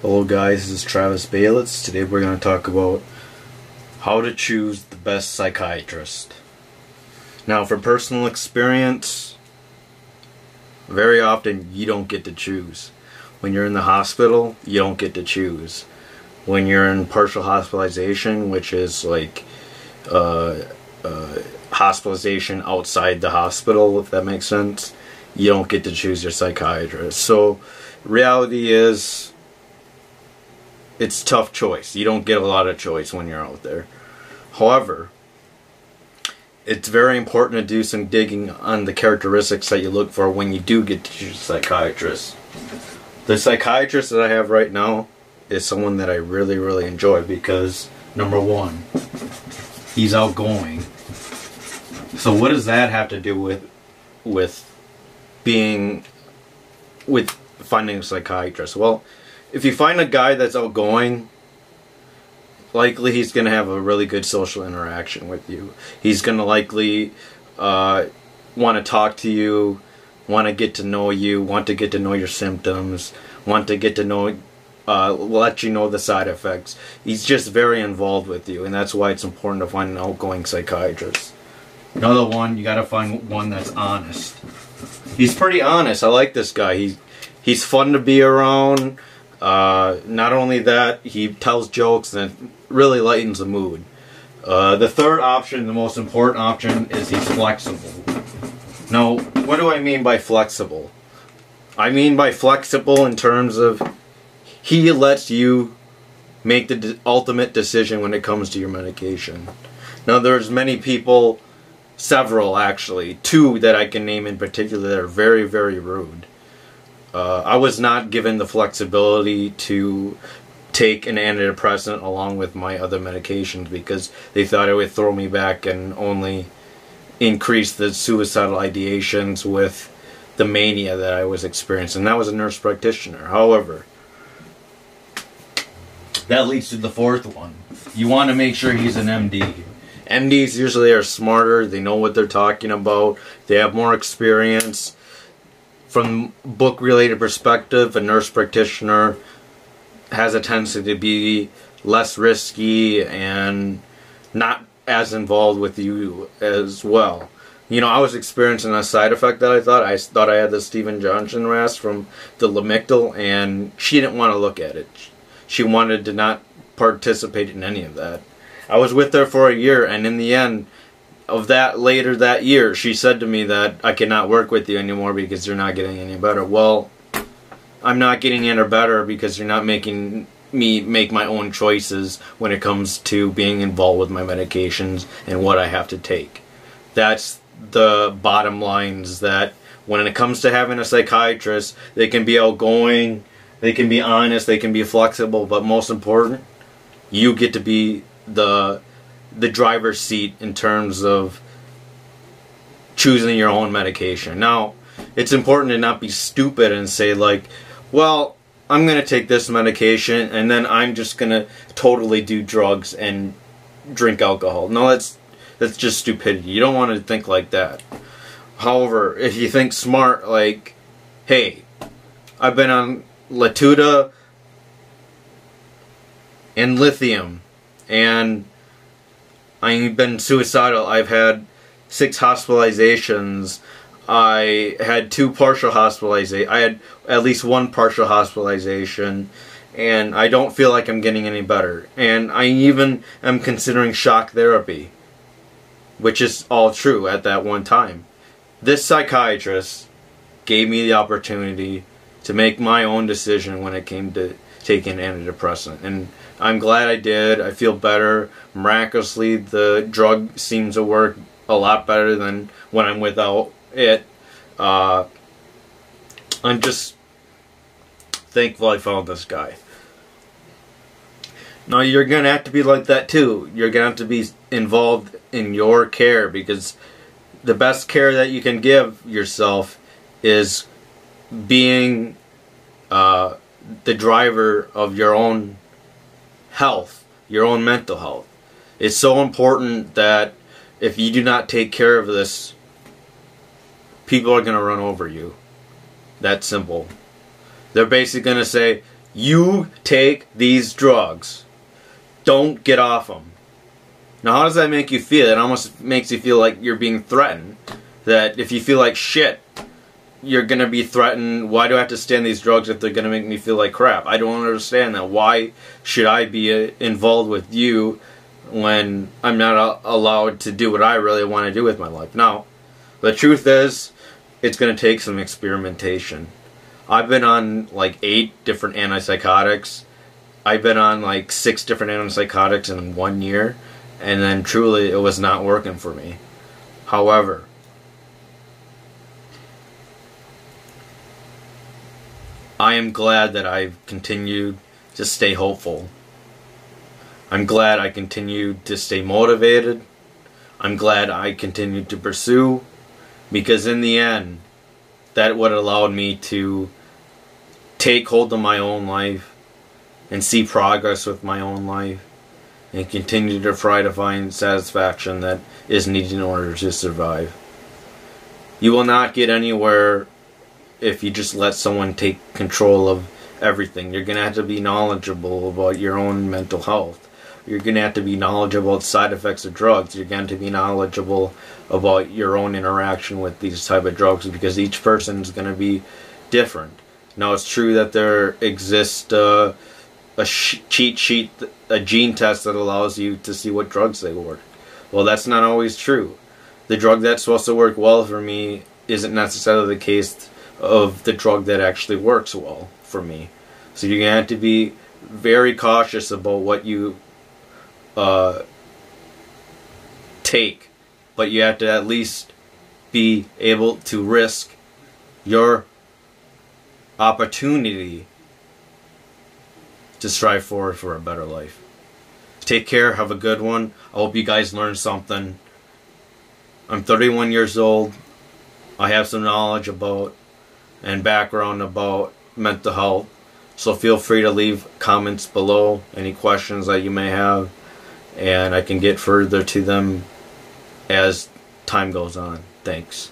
Hello guys, this is Travis Baylitz. Today we're going to talk about how to choose the best psychiatrist. Now, from personal experience, very often you don't get to choose. When you're in the hospital, you don't get to choose. When you're in partial hospitalization, which is like hospitalization outside the hospital, if that makes sense, you don't get to choose your psychiatrist. So, reality is, it's a tough choice. You don't get a lot of choice when you're out there. However, it's very important to do some digging on the characteristics that you look for when you do get to choose a psychiatrist. The psychiatrist that I have right now is someone that I really enjoy because, number one, he's outgoing. So what does that have to do with finding a psychiatrist? Well, if you find a guy that's outgoing, likely he's going to have a really good social interaction with you. He's going to likely want to talk to you, want to get to know you, want to get to know your symptoms, want to get to know, let you know the side effects. He's just very involved with you, and that's why it's important to find an outgoing psychiatrist. Another one, you got to find one that's honest. He's pretty honest. I like this guy. He's fun to be around. Not only that, he tells jokes and it really lightens the mood. The third option, the most important option, is he's flexible. Now, what do I mean by flexible? I mean by flexible in terms of he lets you make the ultimate decision when it comes to your medication. Now, there's many people, several actually, two that I can name in particular that are very rude. I was not given the flexibility to take an antidepressant along with my other medications because they thought it would throw me back and only increase the suicidal ideations with the mania that I was experiencing. That was a nurse practitioner. However, that leads to the fourth one. You want to make sure he's an MD. MDs usually are smarter. They know what they're talking about. They have more experience. From book-related perspective, a nurse practitioner has a tendency to be less risky and not as involved with you as well. You know, I was experiencing a side effect that I thought I had the Steven Johnson RAS from the Lamictal, and she didn't want to look at it. She wanted to not participate in any of that. I was with her for a year, and in the end of that, later that year, she said to me that I cannot work with you anymore because you're not getting any better. Well, I'm not getting any better because you're not making me make my own choices when it comes to being involved with my medications and what I have to take. That's the bottom line, is that when it comes to having a psychiatrist, they can be outgoing, they can be honest, they can be flexible, but most important, you get to be the driver's seat in terms of choosing your own medication. Now, it's important to not be stupid and say like, well, I'm going to take this medication and then I'm just going to totally do drugs and drink alcohol. No, that's just stupidity. You don't want to think like that. However, if you think smart, like, hey, I've been on Latuda and Lithium, and I've been suicidal. I've had 6 hospitalizations. I had 2 partial hospitalizations. I had at least 1 partial hospitalization. And I don't feel like I'm getting any better. And I even am considering shock therapy, which is all true at that one time. This psychiatrist gave me the opportunity to make my own decision when it came to taking antidepressant. And I'm glad I did. I feel better. Miraculously, the drug seems to work a lot better than when I'm without it. I'm just thankful I found this guy. Now, you're going to have to be like that too. You're going to have to be involved in your care, because the best care that you can give yourself is being the driver of your own health, your own mental health. It's so important that if you do not take care of this, people are going to run over you. That simple. They're basically going to say, You take these drugs. Don't get off them. Now, how does that make you feel? It almost makes you feel like you're being threatened. That if you feel like shit, you're going to be threatened. Why do I have to stand these drugs if they're going to make me feel like crap? I don't understand that. Why should I be involved with you when I'm not allowed to do what I really want to do with my life? Now, the truth is, it's going to take some experimentation. I've been on like 8 different antipsychotics. I've been on like 6 different antipsychotics in 1 year. And then truly it was not working for me. However, I am glad that I've continued to stay hopeful. I'm glad I continued to stay motivated. I'm glad I continued to pursue. Because in the end, that what allowed me to take hold of my own life and see progress with my own life. And continue to try to find satisfaction that is needed in order to survive. You will not get anywhere if you just let someone take control of everything. You're going to have to be knowledgeable about your own mental health. You're going to have to be knowledgeable about side effects of drugs. You're going to be knowledgeable about your own interaction with these type of drugs, because each person is going to be different. Now, it's true that there exists a cheat sheet, a gene test that allows you to see what drugs they work. Well, that's not always true. The drug that's supposed to work well for me isn't necessarily the case of the drug that actually works well for me. So you're going to have to be very cautious about what you take. But you have to at least be able to risk your opportunity to strive forward for a better life. Take care. Have a good one. I hope you guys learned something. I'm 31 years old. I have some knowledge about and background about mental health. So feel free to leave comments below, any questions that you may have, and I can get further to them as time goes on. Thanks.